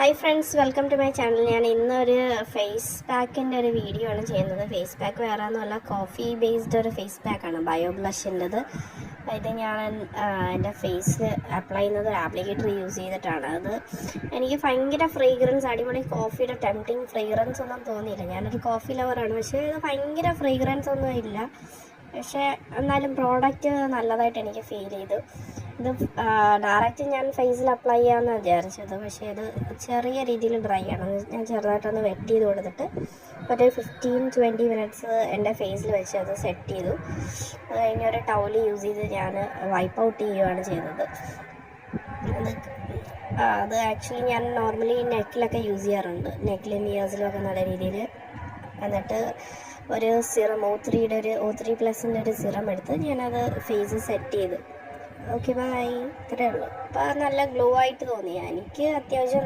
Hi friends, welcome to my channel. ഞാൻ ഇന്നൊരു face പാക്കിൻ്റെ ഒരു വീഡിയോ ആണ് ചെയ്യുന്നത്. ഫേസ് പാക്ക് വേറെ ഒന്നുമല്ല, കോഫി ബേസ്ഡ് ഒരു ഫേസ് പാക്കാണ്, ബയോ ബ്ലഷിൻ്റെത്. ഇത് ഞാൻ എൻ്റെ ഫേസിൽ അപ്ലൈ ചെയ്യുന്നത് ആപ്ലിക്കേറ്റർ യൂസ് ചെയ്തിട്ടാണ്. അത് എനിക്ക് ഭയങ്കര ഫ്രേഗ്രൻസ്, അടിപൊളി കോഫിയുടെ ടെംപ്റ്റിങ് ഫ്രേഗ്രൻസ് ഒന്നും തോന്നിയില്ല. ഞാനൊരു കോഫി ലവറാണ്, പക്ഷേ ഇത് ഭയങ്കര ഫ്രേഗ്രൻസ് ഒന്നും ഇല്ല. പക്ഷേ എന്നാലും പ്രോഡക്റ്റ് നല്ലതായിട്ട് എനിക്ക് ഫീൽ ചെയ്തു. ഇത് ഡയറക്റ്റ് ഞാൻ ഫേസിൽ അപ്ലൈ ചെയ്യാമെന്ന് വിചാരിച്ചത്, പക്ഷേ ഇത് ചെറിയ രീതിയിൽ ഡ്രൈ ആണ്. ഞാൻ ചെറുതായിട്ടൊന്ന് വെറ്റ് ചെയ്ത് കൊടുത്തിട്ട് ഒരു 15-20 മിനിറ്റ്സ് എൻ്റെ ഫേസിൽ വെച്ച് അത് സെറ്റ് ചെയ്തു. അത് കഴിഞ്ഞ് ഒരു ടൗൽ യൂസ് ചെയ്ത് ഞാൻ വൈപ്പ് ഔട്ട് ചെയ്യുകയാണ് ചെയ്തത്. അത് ആക്ച്വലി ഞാൻ നോർമലി നെക്കിലൊക്കെ യൂസ് ചെയ്യാറുണ്ട്, നെക്കിലും ഇയേഴ്സിലും നല്ല രീതിയിൽ. എന്നിട്ട് ഒരു സിറം O3+ൻ്റെ ഒരു സിറം എടുത്ത് ഞാനത് ഫേസ് സെറ്റ് ചെയ്തു. ഓക്കെ ബൈ, ഇത്രയേ ഉള്ളൂ. അപ്പോൾ നല്ല ഗ്ലോ ആയിട്ട് തോന്നി എനിക്ക്. അത്യാവശ്യം